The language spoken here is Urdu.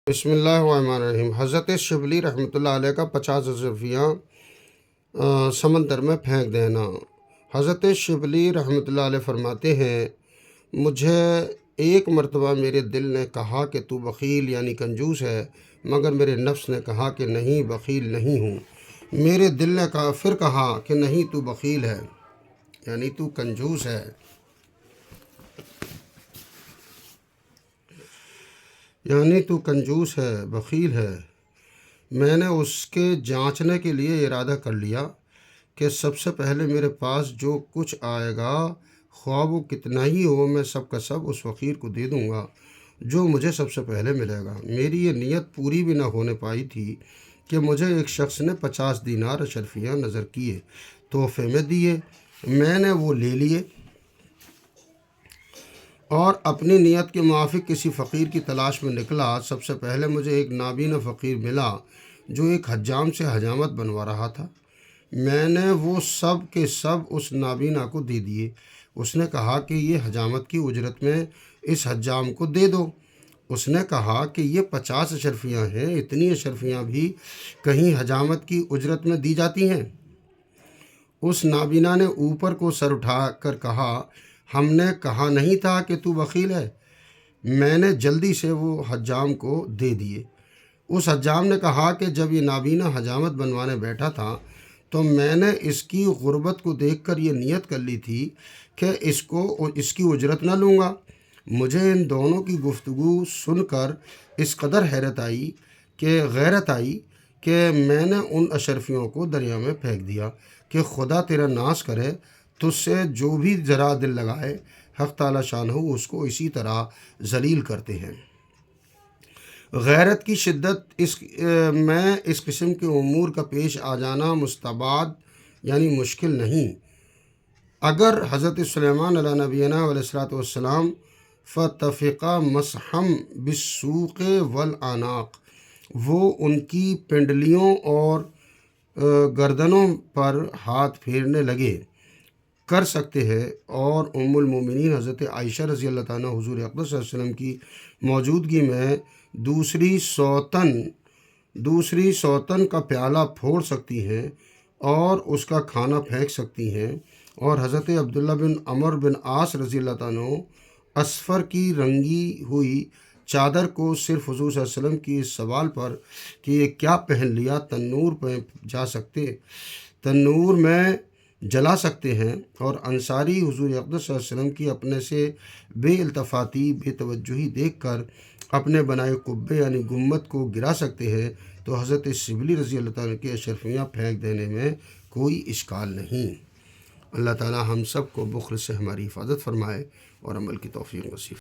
بسم اللہ الرحمن الرحیم۔ حضرت شبلی رحمۃ اللہ علیہ کا 50 اشرفیاں سمندر میں پھینک دینا۔ حضرت شبلی رحمۃ اللہ علیہ فرماتے ہیں، مجھے ایک مرتبہ میرے دل نے کہا کہ تو بخیل یعنی کنجوس ہے، مگر میرے نفس نے کہا کہ نہیں، بخیل نہیں ہوں۔ میرے دل نے پھر کہا کہ نہیں، تو بخیل ہے یعنی تو کنجوس ہے، بخیل ہے۔ میں نے اس کے جانچنے کے لیے ارادہ کر لیا کہ سب سے پہلے میرے پاس جو کچھ آئے گا، خواہ وہ کتنا ہی ہو، میں سب کا سب اس فقیر کو دے دوں گا جو مجھے سب سے پہلے ملے گا۔ میری یہ نیت پوری بھی نہ ہونے پائی تھی کہ مجھے ایک شخص نے 50 دینار اشرفیاں نظر کیے، تحفے میں دیے۔ میں نے وہ لے لیے اور اپنی نیت کے موافق کسی فقیر کی تلاش میں نکلا۔ سب سے پہلے مجھے ایک نابینا فقیر ملا جو ایک حجام سے حجامت بنوا رہا تھا۔ میں نے وہ سب کے سب اس نابینا کو دے دیے۔ اس نے کہا کہ یہ حجامت کی اجرت میں اس حجام کو دے دو۔ اس نے کہا کہ یہ 50 اشرفیاں ہیں، اتنی اشرفیاں بھی کہیں حجامت کی اجرت میں دی جاتی ہیں؟ اس نابینا نے اوپر کو سر اٹھا کر کہا، ہم نے کہا نہیں تھا کہ تو بخیل ہے۔ میں نے جلدی سے وہ حجام کو دے دیے۔ اس حجام نے کہا کہ جب یہ نابینا حجامت بنوانے بیٹھا تھا تو میں نے اس کی غربت کو دیکھ کر یہ نیت کر لی تھی کہ اس کی اجرت نہ لوں گا۔ مجھے ان دونوں کی گفتگو سن کر اس قدر غیرت آئی کہ میں نے ان اشرفیوں کو دریا میں پھینک دیا کہ خدا تیرا ناش کرے، تجھ سے جو بھی ذرا دل لگائے، حق تعالی شانہ اس کو اسی طرح ذلیل کرتے ہیں۔ غیرت کی شدت میں اس قسم کے امور کا پیش آ جانا مستبعد یعنی مشکل نہیں۔ اگر حضرت سلیمان علیہ نبینا علیہ الصلوۃ والسلام فتفقا مسحم بالسوق والاعناق، وہ ان کی پنڈلیوں اور گردنوں پر ہاتھ پھیرنے لگے کر سکتے ہیں، اور ام المومنین حضرت عائشہ رضی اللہ تعالیٰ حضور اقدس صلی اللہ علیہ وسلم کی موجودگی میں دوسری سوتن کا پیالہ پھوڑ سکتی ہیں اور اس کا کھانا پھینک سکتی ہیں، اور حضرت عبداللہ بن عمر بن عاص رضی اللہ تعالیٰ اسفر کی رنگی ہوئی چادر کو صرف حضور صلی اللہ علیہ وسلم کی اس سوال پر کہ یہ کیا پہن لیا، تنور میں جلا سکتے ہیں، اور انصاری حضور اقدس صلی اللہ علیہ وسلم کی اپنے سے بے التفاتی، بے توجہی دیکھ کر اپنے بنائے قبے یعنی گنبد کو گرا سکتے ہیں، تو حضرت شبلی رضی اللہ تعالیٰ کی اشرفیاں پھینک دینے میں کوئی اشکال نہیں۔ اللہ تعالیٰ ہم سب کو بخل سے ہماری حفاظت فرمائے اور عمل کی توفیق نصیب